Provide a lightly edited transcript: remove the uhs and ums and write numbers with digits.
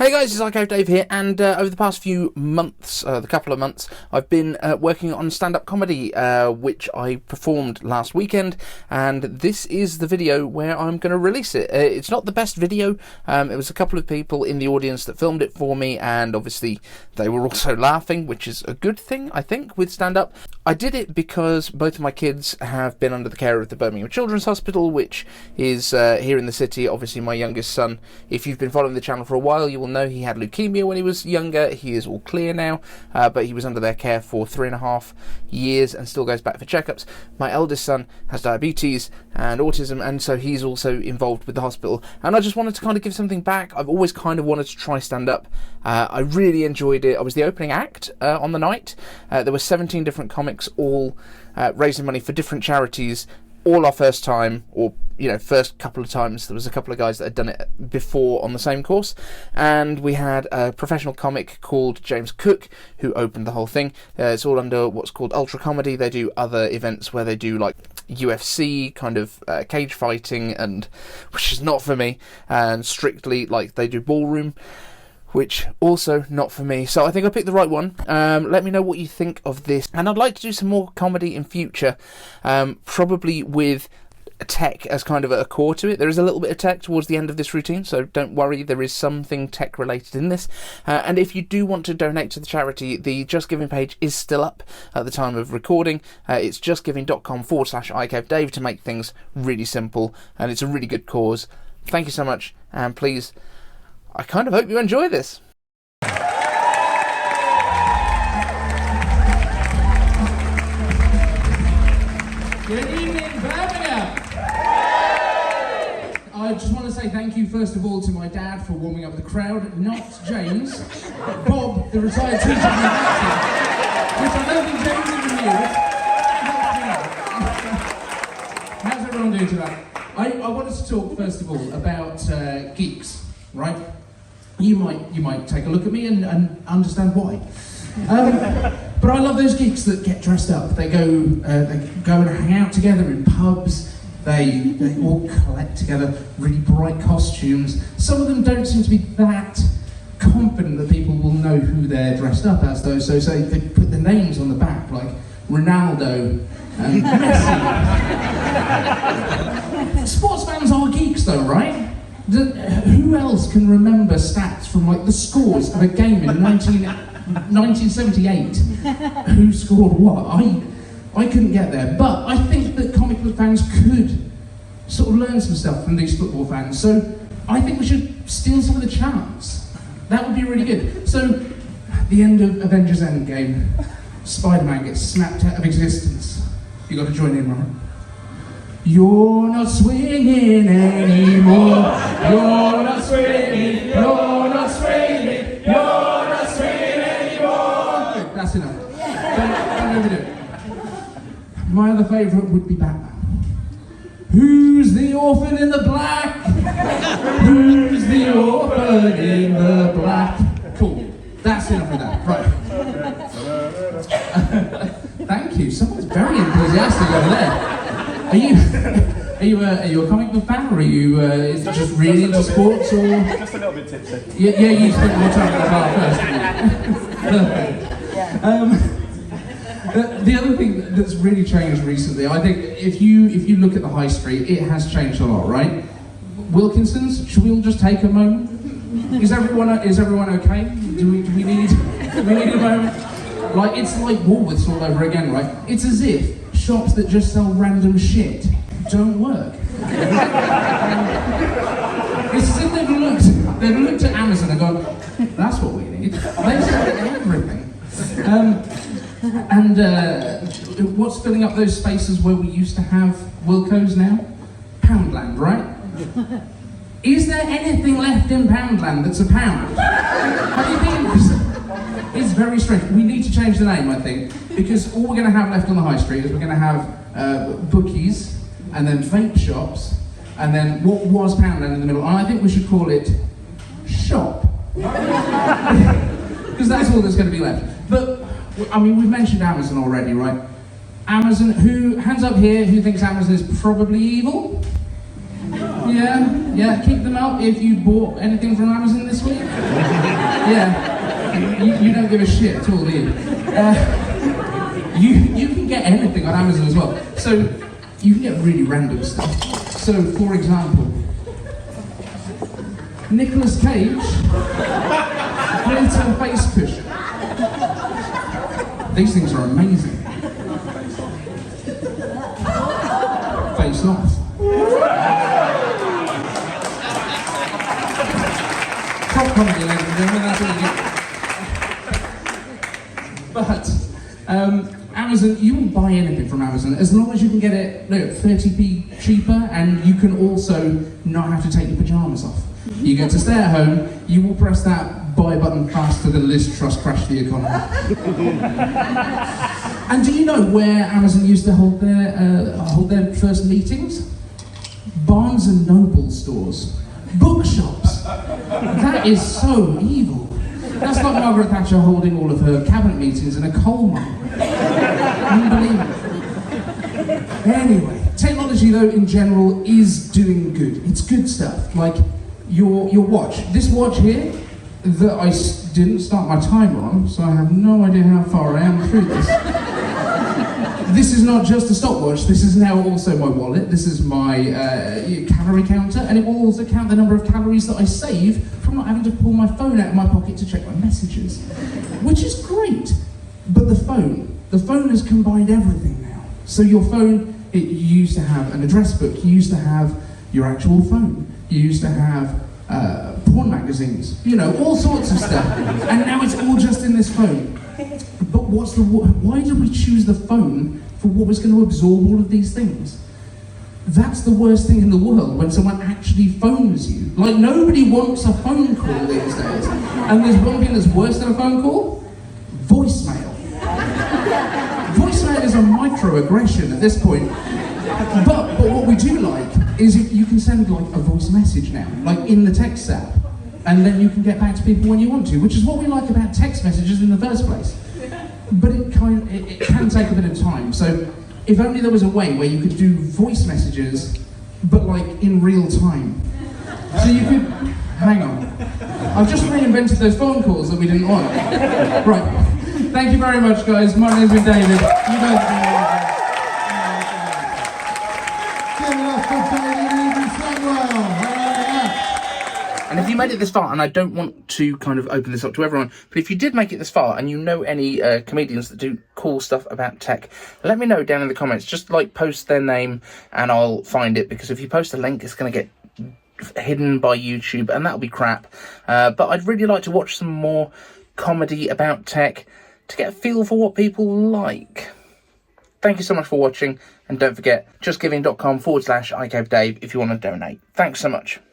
Hey guys, it's Archive Dave here, and over the past few months, the couple of months, I've been working on stand-up comedy, which I performed last weekend, and this is the video where I'm going to release it. It's not the best video. It was a couple of people in the audience that filmed it for me, and obviously they were also laughing, which is a good thing, I think, with stand-up. I did it because both of my kids have been under the care of the Birmingham Children's Hospital, which is here in the city. Obviously my youngest son, if you've been following the channel for a while, you will know he had leukemia when he was younger. He is all clear now, but he was under their care for 3.5 years and still goes back for checkups. My eldest son has diabetes and autism, and so he's also involved with the hospital, and I just wanted to kind of give something back. I've always kind of wanted to try stand-up. I really enjoyed it. I was the opening act on the night. There were 17 different comics, all raising money for different charities, all our first time, or first couple of times. There was a couple of guys that had done it before on the same course, and we had a professional comic called James Cook who opened the whole thing. It's all under what's called Ultra Comedy. They do other events where they do like UFC kind of cage fighting, and which is not for me, and strictly like they do ballroom, which also not for me. So I think I picked the right one. Let me know what you think of this, and I'd like to do some more comedy in future, probably with tech as kind of a core to it. There is a little bit of tech towards the end of this routine, so don't worry, there is something tech related in this. And if you do want to donate to the charity, the Just Giving page is still up at the time of recording. It's justgiving.com/iCaveDave to make things really simple, and it's a really good cause. Thank you so much, and please, I kind of hope you enjoy this. Good evening, Birmingham! I just want to say thank you, first of all, to my dad for warming up the crowd, not James. Bob, the retired teacher from Hampton, which I don't think James even knew. How's everyone doing today? I wanted to talk, first of all, about geeks, right? You might take a look at me and understand why. But I love those geeks that get dressed up. They go and hang out together in pubs. They all collect together really bright costumes. Some of them don't seem to be that confident that people will know who they're dressed up as, though. So they put their names on the back, like Ronaldo and Messi. Sports fans are geeks, though, right? Who else can remember stats from like the scores of a game in 1978? Who scored what? I couldn't get there, but I think that comic book fans could sort of learn some stuff from these football fans. So I think we should steal some of the chants. That would be really good. So at the end of Avengers Endgame, Spider-Man gets snapped out of existence. You got to join in, right? You're not swinging anymore. You're not swinging. You're not swinging. You're not swinging anymore. Good, that's enough. Don't overdo it. My other favourite would be Batman. Who's the orphan in the black? Who's the orphan in the black? Cool. That's enough of that. Right. Thank you. Someone's very enthusiastic over there. Are you a comic book fan, or are you is it just really into sports, or just a little bit tipsy? Yeah, you spent more time at the bar first. The other thing that's really changed recently, I think, if you look at the high street, it has changed a lot, right? Wilkinson's, should we all just take a moment? Is everyone okay? Do we need a moment? Like, it's like Woolworths all over again, right? It's as if shops that just sell random shit don't work. It's as if they've looked at Amazon and gone, that's what we need. They sell everything. What's filling up those spaces where we used to have Wilco's now? Poundland, right? Is there anything left in Poundland that's a pound? Have you been? It's very strange. We need to change the name, I think, because all we're going to have left on the high street is we're going to have bookies, and then vape shops, and then what was Poundland in the middle. And I think we should call it Shop. Because that's all that's going to be left. But, I mean, we've mentioned Amazon already, right? Amazon, hands up here, who thinks Amazon is probably evil? Yeah, keep them up if you bought anything from Amazon this week. Yeah, you don't give a shit at all, do you? You can get anything on Amazon as well. So you can get really random stuff. So, for example, Nicolas Cage glitter face cushion. These things are amazing. Face off. Top comedy, ladies and gentlemen, that's what you get. But Amazon, you will buy anything from Amazon as long as you can get it 30p cheaper, and you can also not have to take your pajamas off. You get to stay at home, you will press that buy button faster than Liz Truss crashed the economy. And do you know where Amazon used to hold their first meetings? Barnes and Noble stores. Bookshops. That is so evil. That's like Margaret Thatcher holding all of her cabinet meetings in a coal mine. Unbelievable. Anyway, technology though in general is doing good. It's good stuff. Like your watch. This watch here, that I didn't start my timer on, so I have no idea how far I am through this. This is not just a stopwatch, this is now also my wallet, this is my calorie counter, and it will also count the number of calories that I save from not having to pull my phone out of my pocket to check my messages. Which is great, but the phone has combined everything now. So your phone, you used to have an address book, you used to have your actual phone, you used to have porn magazines, you know, all sorts of stuff, and now it's all just in this phone. But why did we choose the phone for what was going to absorb all of these things? That's the worst thing in the world, when someone actually phones you. Like, nobody wants a phone call these days. And there's one thing that's worse than a phone call: voicemail. Voicemail is a microaggression at this point. But what we do like is if you can send like a voice message now, like in the text app, and then you can get back to people when you want to, which is what we like about text messages in the first place. But it can take a bit of time. So if only there was a way where you could do voice messages, but like in real time. So you could, hang on. I've just reinvented those phone calls that we didn't want. Right. Thank you very much, guys. My name's been David. You guys have been wonderful. Give it up for David Samuel. And if you made it this far, and I don't want to kind of open this up to everyone, but if you did make it this far and you know any comedians that do cool stuff about tech, let me know down in the comments. Just like post their name and I'll find it, because if you post a link, it's going to get hidden by YouTube and that'll be crap. But I'd really like to watch some more comedy about tech to get a feel for what people like. Thank you so much for watching, and don't forget, justgiving.com/iCaveDave if you want to donate. Thanks so much.